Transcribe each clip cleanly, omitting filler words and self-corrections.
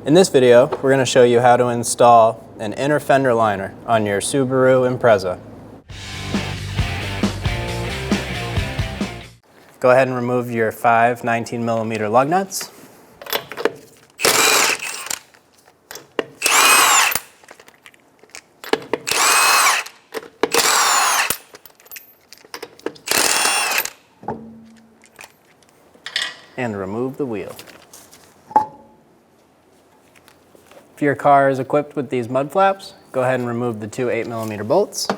In this video, we're going to show you how to install an inner fender liner on your Subaru Impreza. Go ahead and remove your 5 19mm lug nuts. And remove the wheel. If your car is equipped with these mud flaps, go ahead and remove the 2 8mm bolts.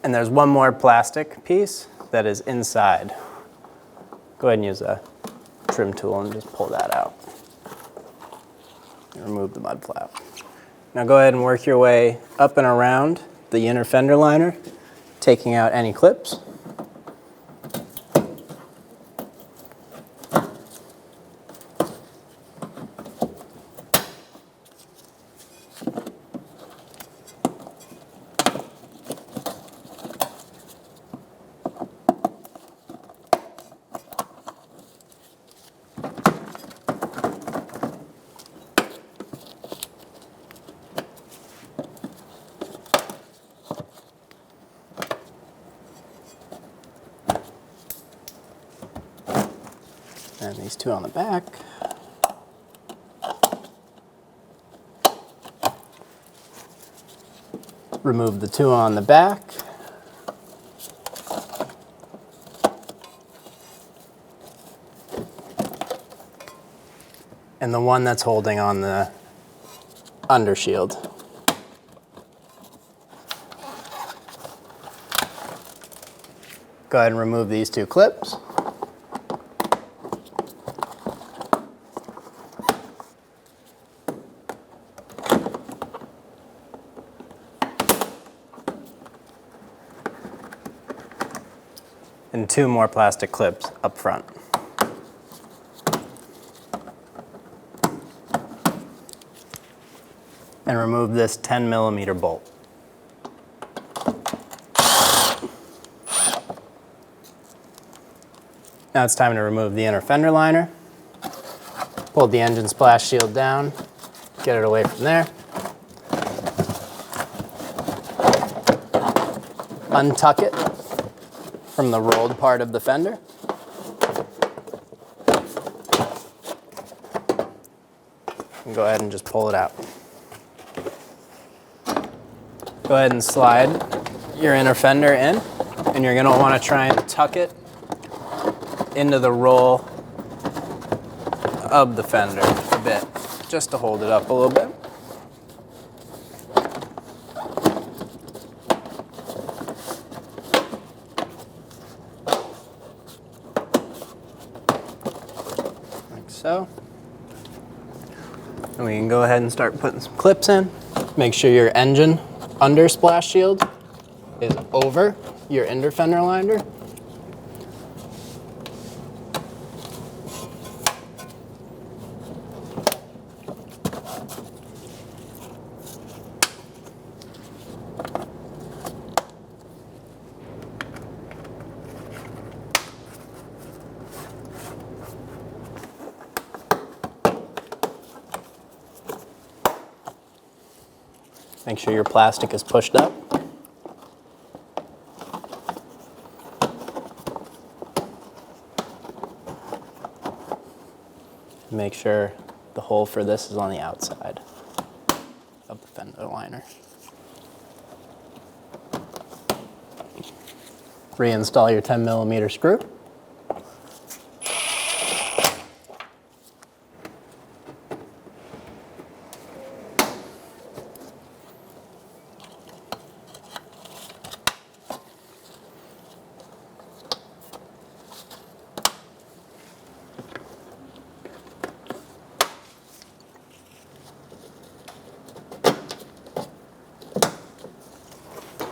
And there's one more plastic piece that is inside. Go ahead and use a trim tool and just pull that out. And remove the mud flap. Now go ahead and work your way up and around the inner fender liner, taking out any clips. And these 2 on the back. Remove the 2 on the back. And the one that's holding on the undershield. Go ahead and remove these 2 clips. And 2 more plastic clips up front. And remove this 10mm bolt. Now it's time to remove the inner fender liner. Pull the engine splash shield down, get it away from there. Untuck it from the rolled part of the fender. And go ahead and just pull it out. Go ahead and slide your inner fender in, and you're going to want to try and tuck it into the roll of the fender a bit, just to hold it up a little bit. So, and we can go ahead and start putting some clips in. Make sure your engine under splash shield is over your inner fender liner. Make sure your plastic is pushed up. Make sure the hole for this is on the outside of the fender liner. Reinstall your 10mm screw.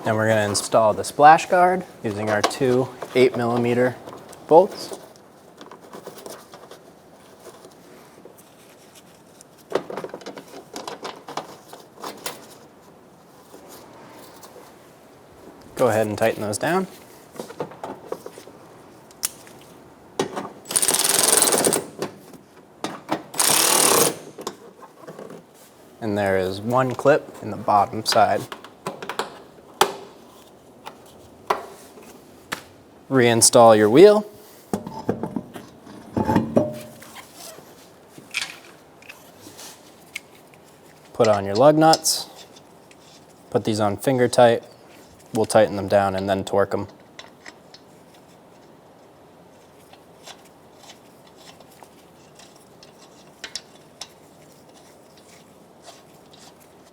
And we're going to install the splash guard using our 2 8mm bolts. Go ahead and tighten those down. And there is one clip in the bottom side. Reinstall your wheel. Put on your lug nuts. Put these on finger tight. We'll tighten them down and then torque them.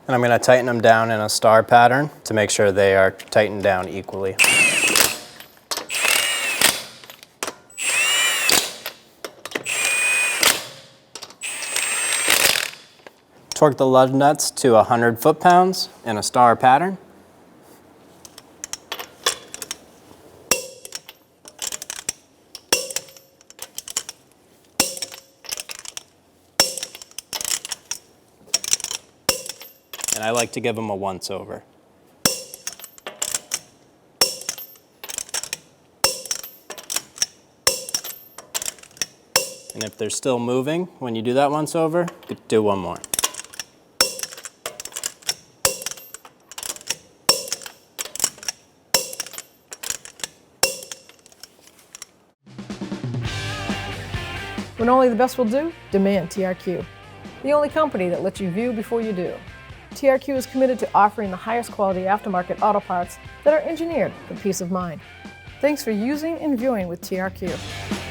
And I'm going to tighten them down in a star pattern to make sure they are tightened down equally. Torque the lug nuts to 100 foot-pounds in a star pattern. And I like to give them a once-over. And if they're still moving when you do that once-over, do one more. When only the best will do, demand TRQ. The only company that lets you view before you do. TRQ is committed to offering the highest quality aftermarket auto parts that are engineered for peace of mind. Thanks for using and viewing with TRQ.